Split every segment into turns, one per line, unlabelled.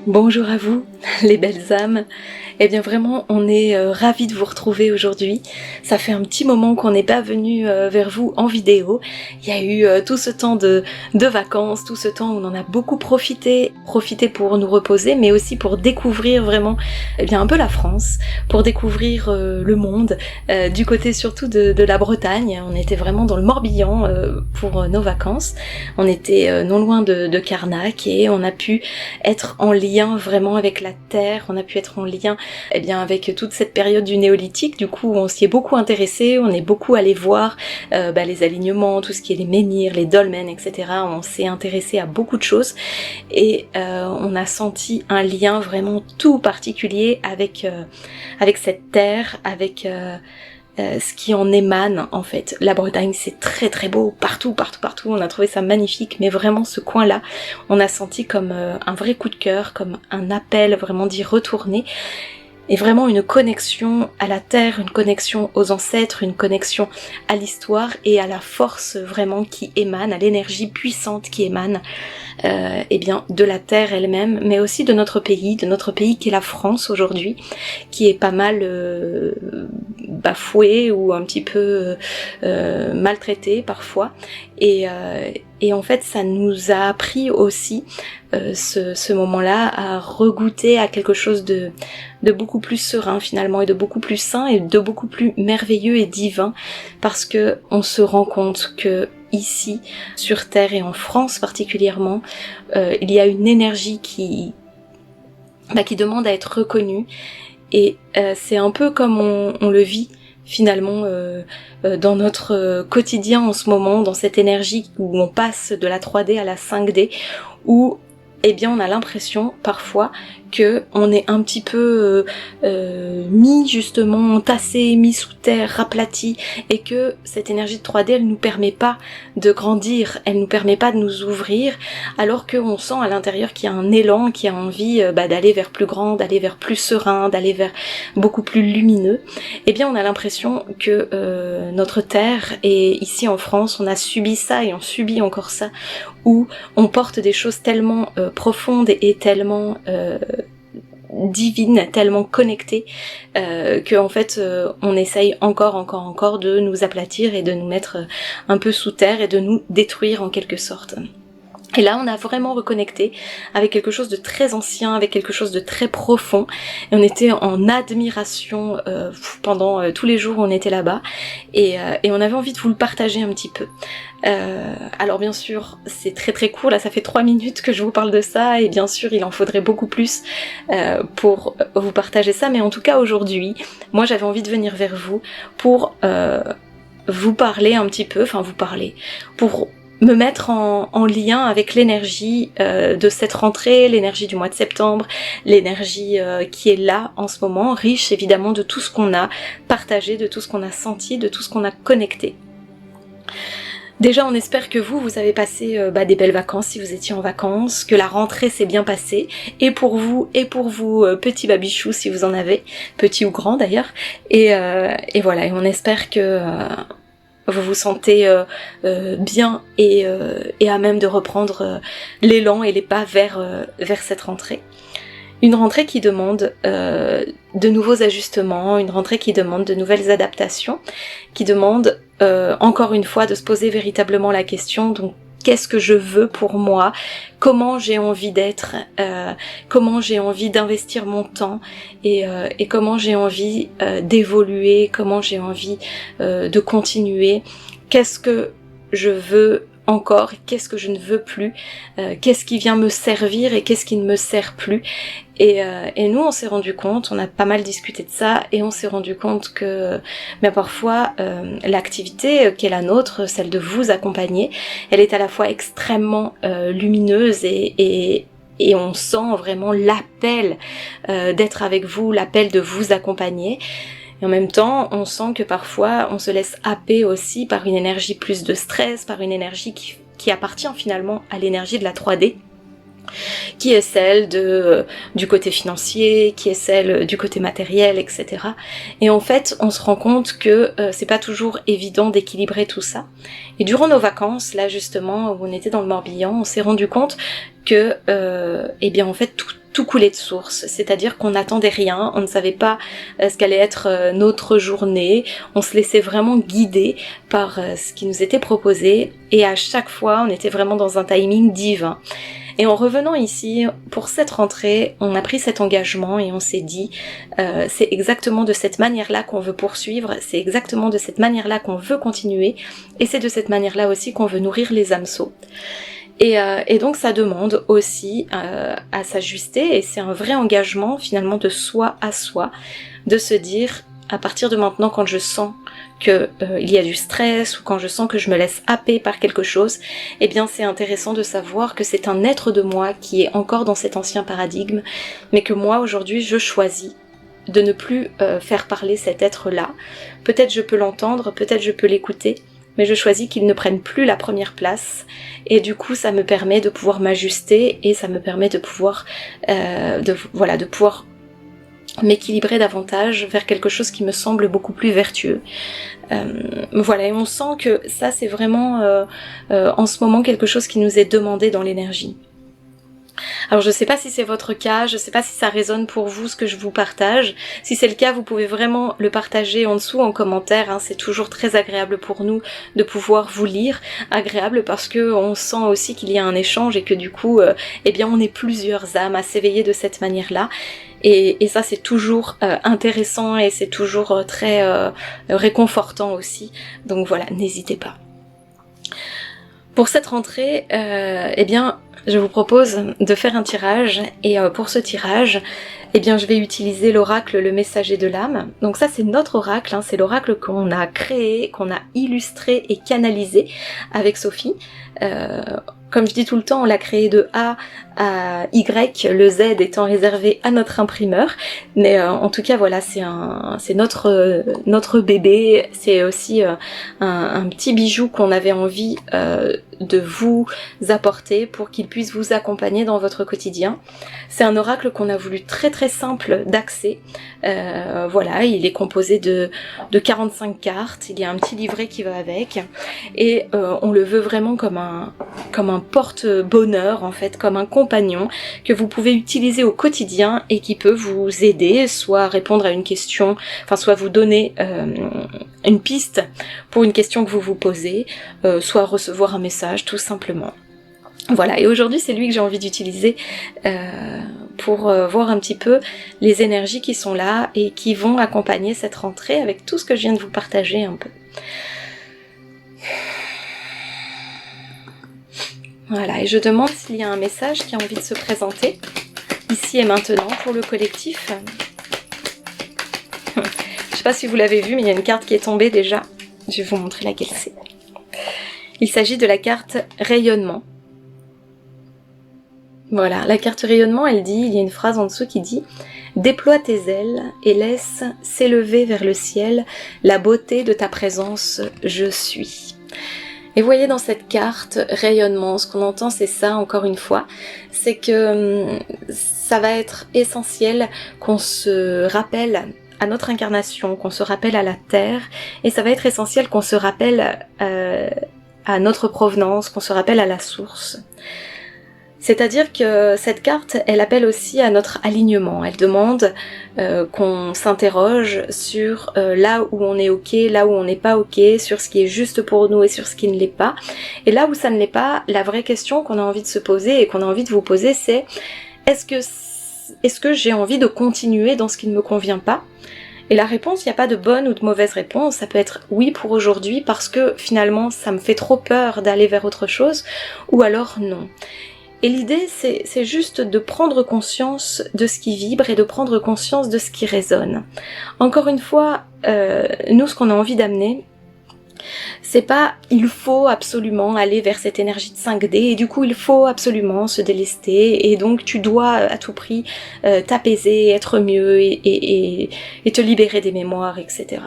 Bonjour à vous, les belles âmes. Eh bien vraiment, on est ravis de vous retrouver aujourd'hui. Ça fait un petit moment qu'on n'est pas venu vers vous en vidéo. Il y a eu tout ce temps de vacances, tout ce temps où on en a beaucoup profité pour nous reposer, mais aussi pour découvrir vraiment un peu la France, pour découvrir le monde, du côté surtout de la Bretagne. On était vraiment dans le Morbihan pour nos vacances. On était non loin de Carnac et on a pu être en lien vraiment avec la terre, on a pu être en lien avec toute cette période du néolithique. Du coup on s'y est beaucoup intéressé, on est beaucoup allé voir les alignements, tout ce qui est les menhirs, les dolmens, etc. On s'est intéressé à beaucoup de choses et on a senti un lien vraiment tout particulier avec cette terre, avec ce qui en émane en fait. La Bretagne c'est très très beau, partout, on a trouvé ça magnifique, mais vraiment ce coin-là, on a senti comme un vrai coup de cœur, comme un appel vraiment d'y retourner, et vraiment une connexion à la terre, une connexion aux ancêtres, une connexion à l'histoire et à la force vraiment qui émane, à l'énergie puissante qui émane de la terre elle-même, mais aussi de notre pays qui est la France aujourd'hui, qui est pas mal bafoué ou un petit peu maltraité parfois, et en fait ça nous a appris aussi ce moment-là à regoûter à quelque chose de beaucoup plus serein finalement, et de beaucoup plus sain, et de beaucoup plus merveilleux et divin, parce que on se rend compte que ici, sur Terre et en France particulièrement, il y a une énergie qui demande à être reconnue, et c'est un peu comme on le vit finalement dans notre quotidien en ce moment, dans cette énergie où on passe de la 3D à la 5D, où on a l'impression parfois que on est un petit peu mis justement tassé, mis sous terre, raplati, et que cette énergie de 3D elle nous permet pas de grandir, elle nous permet pas de nous ouvrir, alors qu'on sent à l'intérieur qu'il y a un élan, qui a envie d'aller vers plus grand, d'aller vers plus serein, d'aller vers beaucoup plus lumineux. On a l'impression que notre terre, et ici en France on a subi ça et on subit encore ça, où on porte des choses tellement profondes et tellement divines, tellement connectées, que en fait on essaye encore de nous aplatir et de nous mettre un peu sous terre et de nous détruire en quelque sorte. Et là, on a vraiment reconnecté avec quelque chose de très ancien, avec quelque chose de très profond. Et on était en admiration pendant tous les jours où on était là-bas. Et on avait envie de vous le partager un petit peu. Alors bien sûr, c'est très très court. Là, ça fait 3 minutes que je vous parle de ça. Et bien sûr, il en faudrait beaucoup plus pour vous partager ça. Mais en tout cas, aujourd'hui, moi, j'avais envie de venir vers vous pour vous parler un petit peu. Pour me mettre en lien avec l'énergie de cette rentrée, l'énergie du mois de septembre, l'énergie qui est là en ce moment, riche évidemment de tout ce qu'on a partagé, de tout ce qu'on a senti, de tout ce qu'on a connecté. Déjà, on espère que vous avez passé des belles vacances si vous étiez en vacances, que la rentrée s'est bien passée, et pour vous petits babichous si vous en avez, petits ou grands d'ailleurs, et voilà, et on espère que vous vous sentez bien et à même de reprendre l'élan et les pas vers cette rentrée. Une rentrée qui demande de nouveaux ajustements, une rentrée qui demande de nouvelles adaptations, qui demande encore une fois de se poser véritablement la question, donc qu'est-ce que je veux pour moi, comment j'ai envie d'être, comment j'ai envie d'investir mon temps, et comment j'ai envie d'évoluer, comment j'ai envie de continuer, qu'est-ce que je veux encore, qu'est-ce que je ne veux plus, qu'est-ce qui vient me servir et qu'est-ce qui ne me sert plus. Et nous on s'est rendu compte, on a pas mal discuté de ça, et on s'est rendu compte que parfois l'activité qui est la nôtre, celle de vous accompagner, elle est à la fois extrêmement lumineuse et on sent vraiment l'appel d'être avec vous, l'appel de vous accompagner. Et en même temps, on sent que parfois on se laisse happer aussi par une énergie plus de stress, par une énergie qui appartient finalement à l'énergie de la 3D. qui est celle du côté financier, qui est celle du côté matériel, etc. Et en fait, on se rend compte que c'est pas toujours évident d'équilibrer tout ça. Et durant nos vacances, là justement, où on était dans le Morbihan, on s'est rendu compte que, eh bien en fait, tout coulait de source, c'est-à-dire qu'on n'attendait rien, on ne savait pas ce qu'allait être notre journée, on se laissait vraiment guider par ce qui nous était proposé, et à chaque fois, on était vraiment dans un timing divin. Et en revenant ici, pour cette rentrée, on a pris cet engagement et on s'est dit, c'est exactement de cette manière-là qu'on veut poursuivre, c'est exactement de cette manière-là qu'on veut continuer, et c'est de cette manière-là aussi qu'on veut nourrir les hameçons. Et donc ça demande aussi à s'ajuster, et c'est un vrai engagement finalement de soi à soi, de se dire, à partir de maintenant, quand je sens que il y a du stress ou quand je sens que je me laisse happer par quelque chose, eh bien c'est intéressant de savoir que c'est un être de moi qui est encore dans cet ancien paradigme, mais que moi aujourd'hui je choisis de ne plus faire parler cet être-là. Peut-être je peux l'entendre, peut-être je peux l'écouter, mais je choisis qu'il ne prenne plus la première place, et du coup ça me permet de pouvoir m'ajuster, et ça me permet de pouvoir de pouvoir m'équilibrer davantage vers quelque chose qui me semble beaucoup plus vertueux. Voilà, et on sent que ça c'est vraiment en ce moment quelque chose qui nous est demandé dans l'énergie. Alors je sais pas si c'est votre cas, je sais pas si ça résonne pour vous ce que je vous partage. Si c'est le cas, vous pouvez vraiment le partager en dessous en commentaire, hein. C'est toujours très agréable pour nous de pouvoir vous lire. Agréable parce que on sent aussi qu'il y a un échange et que du coup, eh bien on est plusieurs âmes à s'éveiller de cette manière-là. Et ça c'est toujours intéressant et c'est toujours très réconfortant aussi. Donc voilà, n'hésitez pas. Pour cette rentrée, eh bien, je vous propose de faire un tirage, et pour ce tirage, eh bien, je vais utiliser l'oracle Le Messager de l'âme. Donc ça, c'est notre oracle, hein, c'est l'oracle qu'on a créé, qu'on a illustré et canalisé avec Sophie. Comme je dis tout le temps, on l'a créé de A à Y, le Z étant réservé à notre imprimeur. Mais en tout cas, voilà, c'est notre bébé. C'est aussi un petit bijou qu'on avait envie de vous apporter pour qu'il puisse vous accompagner dans votre quotidien. C'est un oracle qu'on a voulu très très simple d'accès. Voilà, il est composé de 45 cartes. Il y a un petit livret qui va avec. Et on le veut vraiment comme un porte-bonheur, en fait, comme un compagnon que vous pouvez utiliser au quotidien et qui peut vous aider, soit répondre à une question, enfin soit vous donner une piste pour une question que vous vous posez, soit recevoir un message tout simplement. Voilà, et aujourd'hui c'est lui que j'ai envie d'utiliser pour voir un petit peu les énergies qui sont là et qui vont accompagner cette rentrée avec tout ce que je viens de vous partager un peu. Voilà, et je demande s'il y a un message qui a envie de se présenter, ici et maintenant, pour le collectif. Je sais pas si vous l'avez vu, mais il y a une carte qui est tombée déjà. Je vais vous montrer laquelle c'est. Il s'agit de la carte Rayonnement. Voilà, la carte Rayonnement, elle dit, il y a une phrase en dessous qui dit « Déploie tes ailes et laisse s'élever vers le ciel la beauté de ta présence, je suis ». Et vous voyez dans cette carte Rayonnement, ce qu'on entend c'est ça encore une fois, c'est que ça va être essentiel qu'on se rappelle à notre incarnation, qu'on se rappelle à la Terre, et ça va être essentiel qu'on se rappelle à notre provenance, qu'on se rappelle à la source. C'est-à-dire que cette carte, elle appelle aussi à notre alignement. Elle demande qu'on s'interroge sur là où on est ok, là où on n'est pas ok, sur ce qui est juste pour nous et sur ce qui ne l'est pas. Et là où ça ne l'est pas, la vraie question qu'on a envie de se poser et qu'on a envie de vous poser, c'est est-ce que j'ai envie de continuer dans ce qui ne me convient pas ? Et la réponse, il n'y a pas de bonne ou de mauvaise réponse, ça peut être oui pour aujourd'hui parce que finalement ça me fait trop peur d'aller vers autre chose, ou alors non. Et l'idée, c'est juste de prendre conscience de ce qui vibre et de prendre conscience de ce qui résonne. Encore une fois, nous, ce qu'on a envie d'amener, C'est pas il faut absolument aller vers cette énergie de 5D et du coup il faut absolument se délester et donc tu dois à tout prix t'apaiser, être mieux et te libérer des mémoires, etc.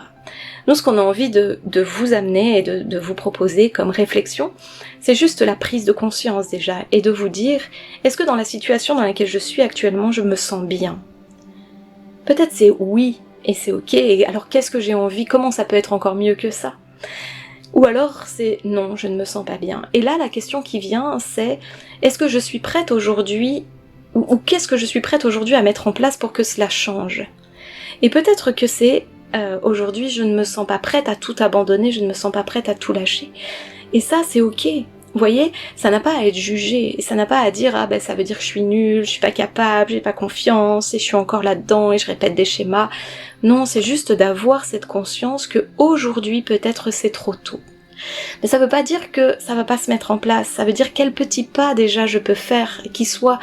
Nous, ce qu'on a envie de vous amener et de vous proposer comme réflexion, c'est juste la prise de conscience déjà et de vous dire, est-ce que dans la situation dans laquelle je suis actuellement, je me sens bien? Peut-être c'est oui et c'est ok, et alors qu'est-ce que j'ai envie? Comment ça peut être encore mieux que ça? Ou alors c'est non, je ne me sens pas bien. Et là, la question qui vient, c'est est-ce que je suis prête aujourd'hui, ou qu'est-ce que je suis prête aujourd'hui à mettre en place pour que cela change? Et peut-être que c'est aujourd'hui, je ne me sens pas prête à tout abandonner, je ne me sens pas prête à tout lâcher. Et ça, c'est ok. Vous voyez, ça n'a pas à être jugé, et ça n'a pas à dire ah ben ça veut dire que je suis nulle, je suis pas capable, j'ai pas confiance, et je suis encore là-dedans, et je répète des schémas. Non, c'est juste d'avoir cette conscience que aujourd'hui peut-être c'est trop tôt. Mais ça veut pas dire que ça va pas se mettre en place, ça veut dire quel petit pas déjà je peux faire qui soit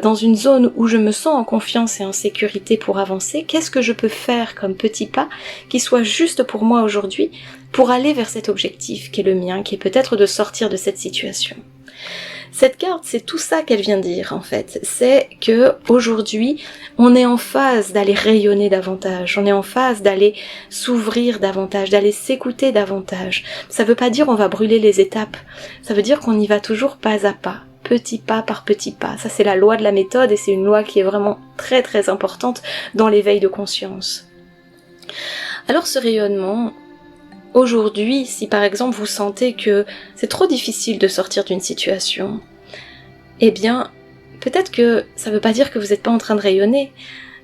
dans une zone où je me sens en confiance et en sécurité pour avancer, qu'est-ce que je peux faire comme petit pas qui soit juste pour moi aujourd'hui pour aller vers cet objectif qui est le mien, qui est peut-être de sortir de cette situation. Cette carte, c'est tout ça qu'elle vient dire en fait, c'est que aujourd'hui, on est en phase d'aller rayonner davantage, on est en phase d'aller s'ouvrir davantage, d'aller s'écouter davantage. Ça veut pas dire on va brûler les étapes, ça veut dire qu'on y va toujours pas à pas, petit pas par petit pas. Ça c'est la loi de la méthode et c'est une loi qui est vraiment très très importante dans l'éveil de conscience. Alors ce rayonnement, aujourd'hui, si par exemple vous sentez que c'est trop difficile de sortir d'une situation, eh bien, peut-être que ça veut pas dire que vous n'êtes pas en train de rayonner,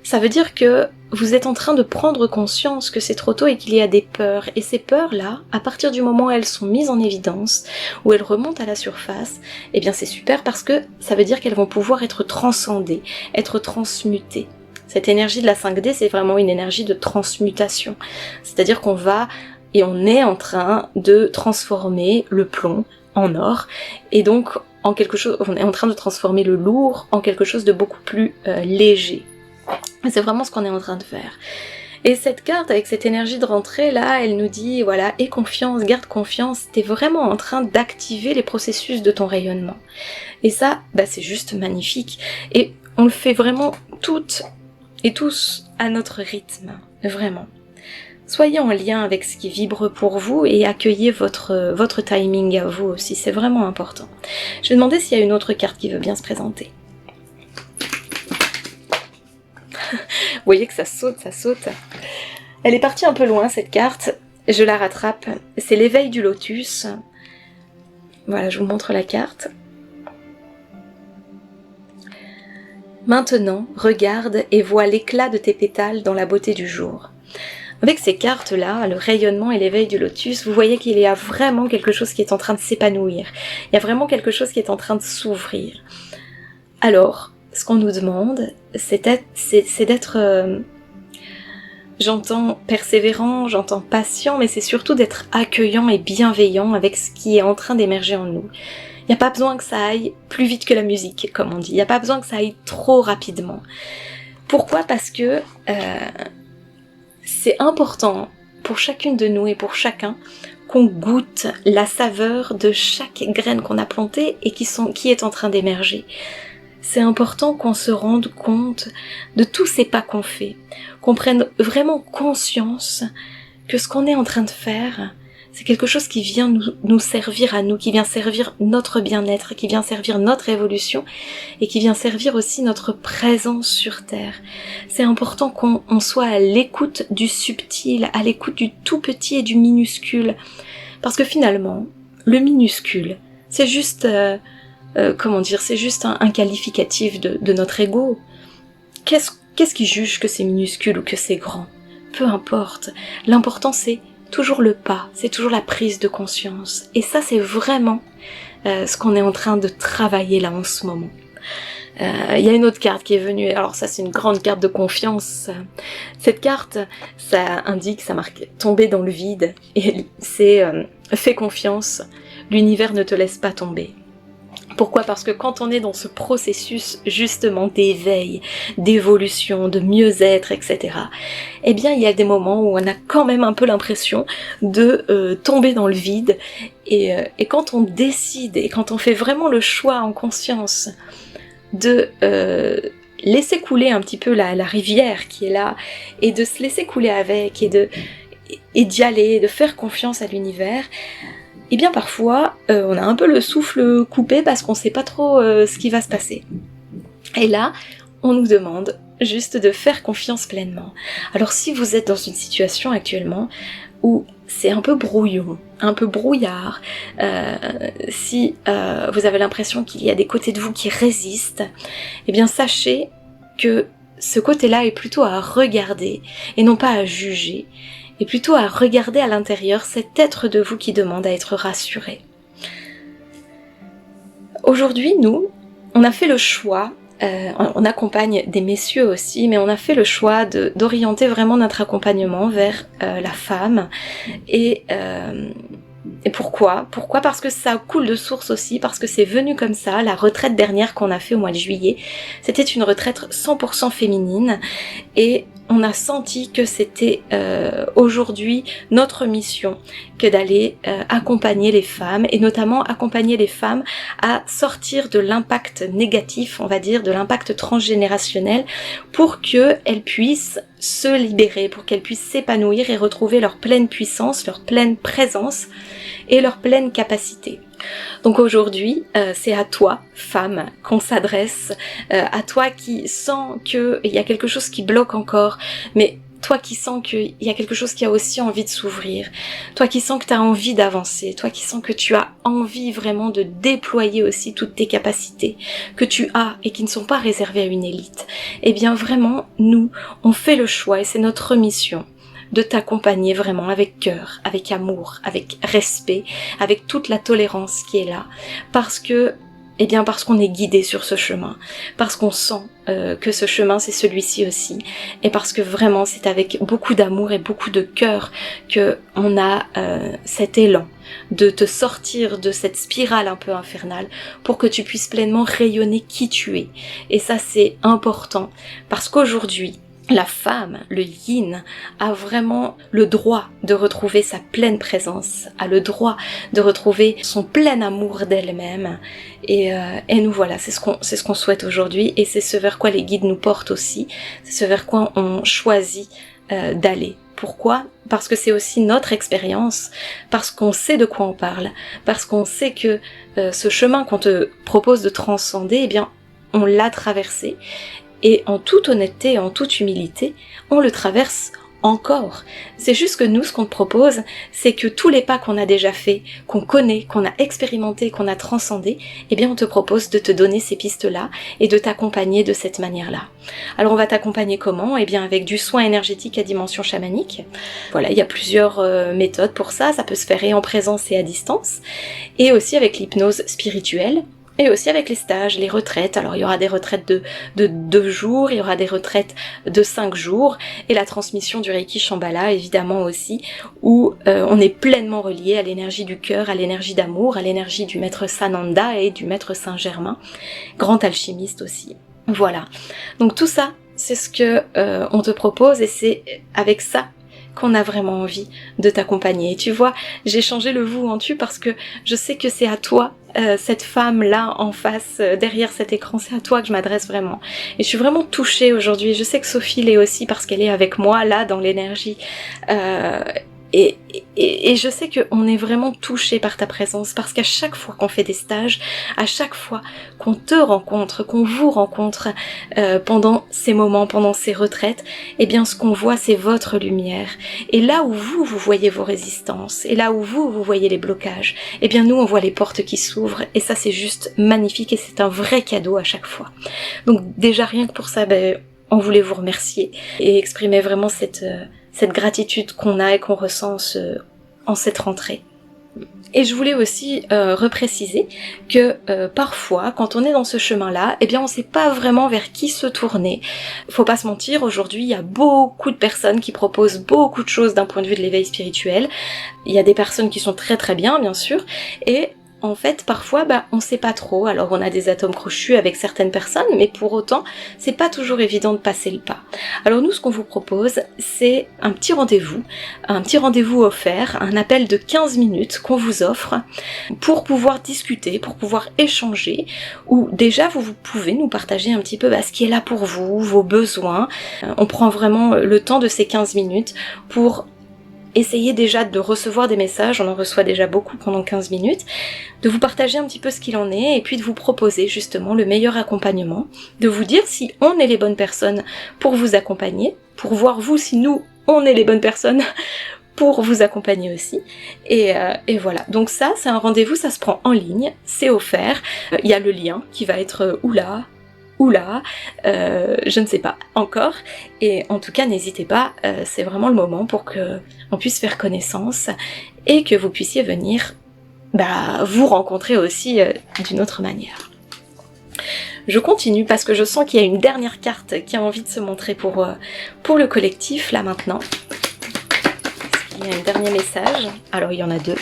ça veut dire que vous êtes en train de prendre conscience que c'est trop tôt et qu'il y a des peurs. Et ces peurs-là, à partir du moment où elles sont mises en évidence, où elles remontent à la surface, eh bien c'est super parce que ça veut dire qu'elles vont pouvoir être transcendées, être transmutées. Cette énergie de la 5D, c'est vraiment une énergie de transmutation. C'est-à-dire qu'on va et on est en train de transformer le plomb en or, et donc en quelque chose, on est en train de transformer le lourd en quelque chose de beaucoup plus léger. C'est vraiment ce qu'on est en train de faire. Et cette carte, avec cette énergie de rentrée là, elle nous dit, voilà, aie confiance, garde confiance, t'es vraiment en train d'activer les processus de ton rayonnement. Et ça, bah, c'est juste magnifique. Et on le fait vraiment toutes et tous à notre rythme, vraiment. Soyez en lien avec ce qui vibre pour vous et accueillez votre timing à vous aussi, c'est vraiment important. Je vais demander s'il y a une autre carte qui veut bien se présenter. Vous voyez que ça saute, ça saute. Elle est partie un peu loin cette carte, je la rattrape. C'est l'éveil du lotus. Voilà, je vous montre la carte. Maintenant, regarde et vois l'éclat de tes pétales dans la beauté du jour. Avec ces cartes-là, le rayonnement et l'éveil du lotus, vous voyez qu'il y a vraiment quelque chose qui est en train de s'épanouir. Il y a vraiment quelque chose qui est en train de s'ouvrir. Alors, ce qu'on nous demande, c'est d'être, j'entends persévérant, j'entends patient, mais c'est surtout d'être accueillant et bienveillant avec ce qui est en train d'émerger en nous. Il n'y a pas besoin que ça aille plus vite que la musique, comme on dit. Il n'y a pas besoin que ça aille trop rapidement. Pourquoi ? Parce que c'est important pour chacune de nous et pour chacun qu'on goûte la saveur de chaque graine qu'on a plantée et qui est en train d'émerger. C'est important qu'on se rende compte de tous ces pas qu'on fait, qu'on prenne vraiment conscience que ce qu'on est en train de faire, c'est quelque chose qui vient nous servir à nous, qui vient servir notre bien-être, qui vient servir notre évolution et qui vient servir aussi notre présence sur Terre. C'est important qu'on soit à l'écoute du subtil, à l'écoute du tout petit et du minuscule. Parce que finalement, le minuscule, c'est juste, c'est juste un qualificatif de notre ego. Qu'est-ce qui juge que c'est minuscule ou que c'est grand ? Peu importe. L'important c'est toujours le pas, c'est toujours la prise de conscience. Et ça, c'est vraiment ce qu'on est en train de travailler là en ce moment. Il y a une autre carte qui est venue, alors ça c'est une grande carte de confiance. Cette carte, ça indique, ça marque tomber dans le vide, et c'est fais confiance, l'univers ne te laisse pas tomber. Pourquoi ? Parce que quand on est dans ce processus justement d'éveil, d'évolution, de mieux-être, etc., eh bien il y a des moments où on a quand même un peu l'impression de tomber dans le vide, et quand on décide, et quand on fait vraiment le choix en conscience de laisser couler un petit peu la rivière qui est là, et de se laisser couler avec, et d'y aller, de faire confiance à l'univers, et bien parfois on a un peu le souffle coupé parce qu'on sait pas trop ce qui va se passer. Et là, on nous demande juste de faire confiance pleinement. Alors si vous êtes dans une situation actuellement où c'est un peu brouillon, un peu brouillard, si vous avez l'impression qu'il y a des côtés de vous qui résistent, eh bien sachez que ce côté-là est plutôt à regarder et non pas à juger, et plutôt à regarder à l'intérieur cet être de vous qui demande à être rassuré. Aujourd'hui, nous, on a fait le choix, on accompagne des messieurs aussi, mais on a fait le choix d'orienter vraiment notre accompagnement vers la femme. Et pourquoi ? Pourquoi ? Parce que ça coule de source aussi, parce que c'est venu comme ça. La retraite dernière qu'on a fait au mois de juillet, c'était une retraite 100% féminine, et on a senti que c'était aujourd'hui notre mission que d'aller accompagner les femmes, et notamment accompagner les femmes à sortir de l'impact négatif, on va dire, de l'impact transgénérationnel, pour qu'elles puissent se libérer, pour qu'elles puissent s'épanouir et retrouver leur pleine puissance, leur pleine présence et leur pleine capacité. Donc aujourd'hui, c'est à toi, femme, qu'on s'adresse, à toi qui sens qu'il y a quelque chose qui bloque encore, mais toi qui sens qu'il y a quelque chose qui a aussi envie de s'ouvrir, toi qui sens que tu as envie d'avancer, toi qui sens que tu as envie vraiment de déployer aussi toutes tes capacités que tu as et qui ne sont pas réservées à une élite. Eh bien vraiment, nous, on fait le choix, et c'est notre mission, de t'accompagner vraiment avec cœur, avec amour, avec respect, avec toute la tolérance qui est là, parce qu'on est guidé sur ce chemin, parce qu'on sent que ce chemin c'est celui-ci aussi, et parce que vraiment c'est avec beaucoup d'amour et beaucoup de cœur que on a cet élan de te sortir de cette spirale un peu infernale pour que tu puisses pleinement rayonner qui tu es. Et ça c'est important, parce qu'aujourd'hui la femme, le yin, a vraiment le droit de retrouver sa pleine présence, a le droit de retrouver son plein amour d'elle-même. Et nous voilà, c'est ce qu'on souhaite aujourd'hui, et c'est ce vers quoi les guides nous portent aussi, c'est ce vers quoi on choisit d'aller. Pourquoi ? Parce que c'est aussi notre expérience, parce qu'on sait de quoi on parle, parce qu'on sait que ce chemin qu'on te propose de transcender, eh bien, on l'a traversé. Et en toute honnêteté, en toute humilité, on le traverse encore. C'est juste que nous, ce qu'on te propose, c'est que tous les pas qu'on a déjà fait, qu'on connaît, qu'on a expérimenté, qu'on a transcendé, eh bien on te propose de te donner ces pistes-là et de t'accompagner de cette manière-là. Alors on va t'accompagner comment ? Eh bien avec du soin énergétique à dimension chamanique. Voilà, il y a plusieurs méthodes pour ça. Ça peut se faire et en présence et à distance. Et aussi avec l'hypnose spirituelle. Et aussi avec les stages, les retraites. Alors il y aura des retraites de 2 jours, il y aura des retraites de 5 jours, et la transmission du Reiki Shambhala évidemment aussi, où on est pleinement relié à l'énergie du cœur, à l'énergie d'amour, à l'énergie du maître Sananda et du maître Saint-Germain, grand alchimiste aussi. Voilà. Donc tout ça, c'est ce que on te propose, et c'est avec ça qu'on a vraiment envie de t'accompagner. Et tu vois, j'ai changé le vous en tu parce que je sais que c'est à toi, cette femme-là en face, derrière cet écran, c'est à toi que je m'adresse vraiment. Et je suis vraiment touchée aujourd'hui. Je sais que Sophie l'est aussi parce qu'elle est avec moi là dans l'énergie. Et je sais qu'on est vraiment touché par ta présence, parce qu'à chaque fois qu'on fait des stages, à chaque fois qu'on te rencontre, qu'on vous rencontre pendant ces moments, pendant ces retraites, eh bien ce qu'on voit c'est votre lumière. Et là où vous voyez vos résistances, et là où vous voyez les blocages, eh bien nous on voit les portes qui s'ouvrent, et ça c'est juste magnifique, et c'est un vrai cadeau à chaque fois. Donc déjà rien que pour ça, on voulait vous remercier et exprimer vraiment cette gratitude qu'on a et qu'on ressent en cette rentrée. Et je voulais aussi repréciser que parfois, quand on est dans ce chemin-là, eh bien on sait pas vraiment vers qui se tourner. Faut pas se mentir, aujourd'hui il y a beaucoup de personnes qui proposent beaucoup de choses d'un point de vue de l'éveil spirituel. Il y a des personnes qui sont très très bien, bien sûr, et en fait, parfois, on sait pas trop. Alors, on a des atomes crochus avec certaines personnes, mais pour autant, c'est pas toujours évident de passer le pas. Alors nous, ce qu'on vous propose, c'est un petit rendez-vous offert, un appel de 15 minutes qu'on vous offre pour pouvoir discuter, pour pouvoir échanger, où déjà, vous pouvez nous partager un petit peu ce qui est là pour vous, vos besoins. On prend vraiment le temps de ces 15 minutes pour essayez déjà de recevoir des messages, on en reçoit déjà beaucoup pendant 15 minutes, de vous partager un petit peu ce qu'il en est et puis de vous proposer justement le meilleur accompagnement, de vous dire si on est les bonnes personnes pour vous accompagner, pour voir vous si nous, on est les bonnes personnes pour vous accompagner aussi. Et voilà, donc ça c'est un rendez-vous, ça se prend en ligne, c'est offert, il y a le lien qui va être je ne sais pas encore, et en tout cas n'hésitez pas, c'est vraiment le moment pour que on puisse faire connaissance et que vous puissiez venir vous rencontrer aussi d'une autre manière. Je continue parce que je sens qu'il y a une dernière carte qui a envie de se montrer pour le collectif là maintenant. Il y a un dernier message, alors il y en a deux.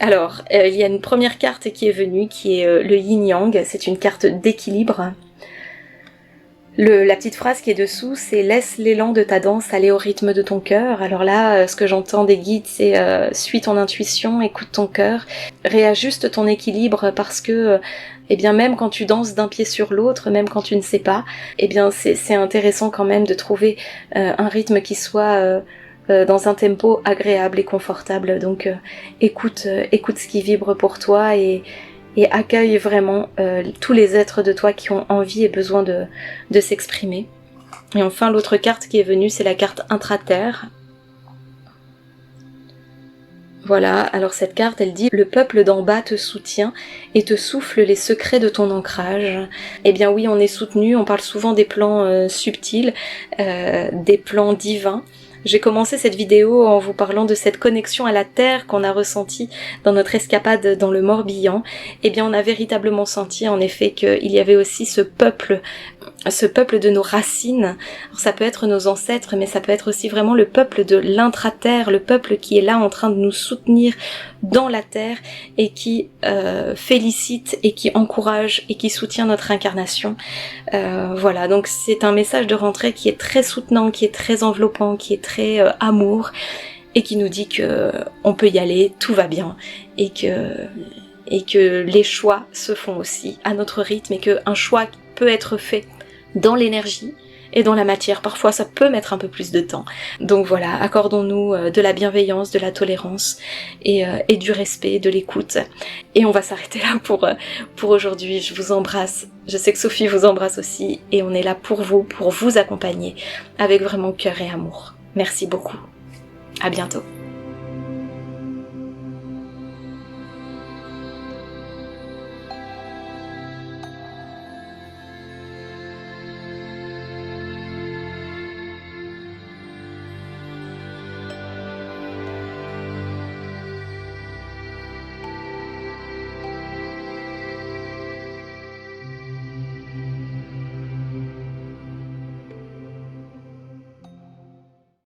Alors, il y a une première carte qui est venue, qui est le yin-yang, c'est une carte d'équilibre. La petite phrase qui est dessous, c'est « Laisse l'élan de ta danse aller au rythme de ton cœur ». Alors là, ce que j'entends des guides, c'est « Suis ton intuition, écoute ton cœur, réajuste ton équilibre parce que, même quand tu danses d'un pied sur l'autre, même quand tu ne sais pas, c'est intéressant quand même de trouver un rythme qui soit... dans un tempo agréable et confortable, donc écoute ce qui vibre pour toi et accueille vraiment tous les êtres de toi qui ont envie et besoin de s'exprimer. Et enfin l'autre carte qui est venue, c'est la carte intra-terre. Voilà, alors cette carte elle dit « Le peuple d'en bas te soutient et te souffle les secrets de ton ancrage ». Eh bien oui, on est soutenu, on parle souvent des plans subtils, des plans divins. J'ai commencé cette vidéo en vous parlant de cette connexion à la terre qu'on a ressentie dans notre escapade dans le Morbihan. Eh bien, on a véritablement senti en effet qu'il y avait aussi ce peuple de nos racines. Alors, ça peut être nos ancêtres, mais ça peut être aussi vraiment le peuple de l'intra-terre, le peuple qui est là en train de nous soutenir dans la terre et qui félicite et qui encourage et qui soutient notre incarnation. Voilà, donc c'est un message de rentrée qui est très soutenant, qui est très enveloppant, qui est très amour et qui nous dit que on peut y aller, tout va bien et que les choix se font aussi à notre rythme et qu'un choix peut être fait dans l'énergie et dans la matière. Parfois ça peut mettre un peu plus de temps. Donc voilà, accordons-nous de la bienveillance, de la tolérance et du respect, de l'écoute. Et on va s'arrêter là pour aujourd'hui. Je vous embrasse. Je sais que Sophie vous embrasse aussi et on est là pour vous accompagner avec vraiment cœur et amour. Merci beaucoup. À bientôt.